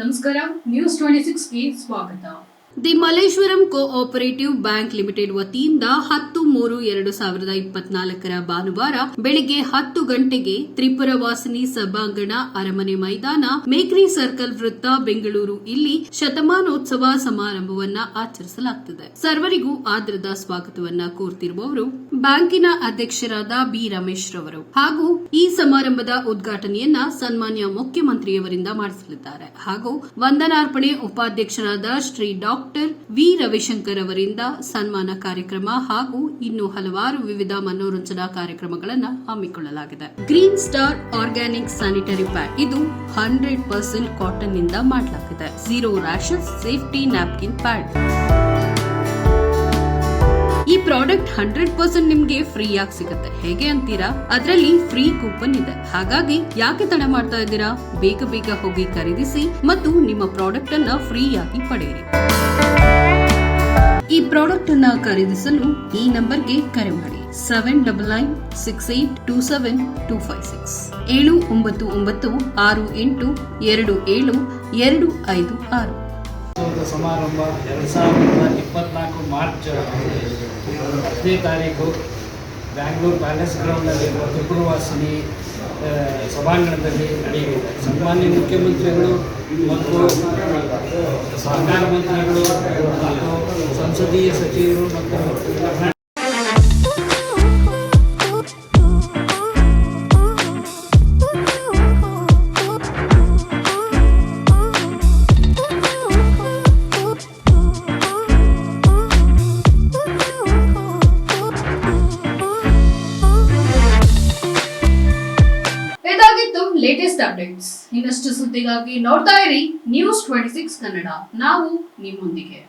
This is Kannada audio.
ನಮಸ್ಕಾರ, ನ್ಯೂಸ್ 26ಗೆ ಸ್ವಾಗತ. The Malleshwaram cooperative bank limited ವತಿಯಿಂದ 10-3-2024 ಭಾನುವಾರ ಬೆಳಿಗ್ಗೆ 10 ಗಂಟೆಗೆ ತ್ರಿಪುರ ವಾಸಿನಿ ಸಭಾಂಗಣ, ಅರಮನೆ ಮೈದಾನ, ಮೇಕ್ರಿ ಸರ್ಕಲ್ ವೃತ್ತ, ಬೆಂಗಳೂರು ಇಲ್ಲಿ ಶತಮಾನೋತ್ಸವ ಸಮಾರಂಭವನ್ನ ಆಚರಿಸಲಾಗುತ್ತದೆ. ಸರ್ವರಿಗೂ ಆದರದ ಸ್ವಾಗತವನ್ನ ಕೋರ್ತಿರುವವರು ಬ್ಯಾಂಕಿನ ಅಧ್ಯಕ್ಷರಾದ ಬಿ ರಮೇಶ್ ರವರು ಹಾಗೂ ಈ ಸಮಾರಂಭದ ಉದ್ಘಾಟನೆಯನ್ನ ಸನ್ಮಾನ್ಯ ಮುಖ್ಯಮಂತ್ರಿಯವರಿಂದ ಮಾಡಿಸಲಿದ್ದಾರೆ. ಹಾಗೂ ವಂದನಾರ್ಪಣೆ ಉಪಾಧ್ಯಕ್ಷರಾದ ಶ್ರೀ ಡಾಕ್ಟರ್ ವಿ ರವಿಶಂಕರ್ ಅವರಿಂದ ಸನ್ಮಾನ ಕಾರ್ಯಕ್ರಮ ಹಾಗೂ ಇನ್ನು ಹಲವಾರು ವಿವಿಧ ಮನೋರಂಜನಾ ಕಾರ್ಯಕ್ರಮಗಳನ್ನು ಹಮ್ಮಿಕೊಳ್ಳಲಾಗಿದೆ. Green star organic sanitary pad ಇದು 100% ಕಾಟನ್ ನಿಂದ ಮಾಡಲಾಗಿದೆ. 0 ರ್ಯಾಷಸ್ ಸೇಫ್ಟಿ ನ್ಯಾಪ್ಕಿನ್ ಪ್ಯಾಡ್. ಈ ಪ್ರಾಡಕ್ಟ್ 100% ನಿಮ್ಗೆ ಫ್ರೀ ಆಗಿ ಸಿಗುತ್ತೆ. ಹೇಗೆ ಅಂತೀರಾ? ಅದರಲ್ಲಿ ಫ್ರೀ ಕೂಪನ್ ಇದೆ. ಹಾಗಾಗಿ ಯಾಕೆ ತಡ ಮಾಡ್ತಾ ಇದ್ದೀರಾ? ಬೇಗ ಹೋಗಿ ಖರೀದಿಸಿ ಮತ್ತು ನಿಮ್ಮ ಪ್ರಾಡಕ್ಟ್ ಅನ್ನ ಫ್ರೀ ಆಗಿ ಪಡೆಯಿರಿ. ಈ ಪ್ರಾಡಕ್ಟ್ ಅನ್ನ ಖರೀದಿಸಲು ಈ ನಂಬರ್ಗೆ ಕರೆ ಮಾಡಿ 7996827256 79968272256. ಸಮಾರಂಭ 2024 ಮಾರ್ಚ್ 10ನೇ ತಾರೀಕು ಬ್ಯಾಂಗ್ಳೂರು ಪ್ಯಾಲೇಸ್ ಗ್ರೌಂಡ್ನಲ್ಲಿರುವ ತ್ರಿಪುರವಾಸಿನಿ ಸಭಾಂಗಣದಲ್ಲಿ ನಡೆಯಲಿದೆ. ಸನ್ಮಾನ್ಯ ಮುಖ್ಯಮಂತ್ರಿಗಳು ಮತ್ತು ಸಹಕಾರ ಮಂತ್ರಿಗಳು ಮತ್ತು ಸಂಸದೀಯ ಸಚಿವರು ಮತ್ತು ಲೇಟೆಸ್ಟ್ ಅಪ್ಡೇಟ್ಸ್. ಇನ್ನಷ್ಟು ಸುದ್ದಿಗಾಗಿ ನೋಡ್ತಾ ಇರಿ ನ್ಯೂಸ್ 26 ಕನ್ನಡ. ನಾವು ನಿಮ್ಮೊಂದಿಗೆ.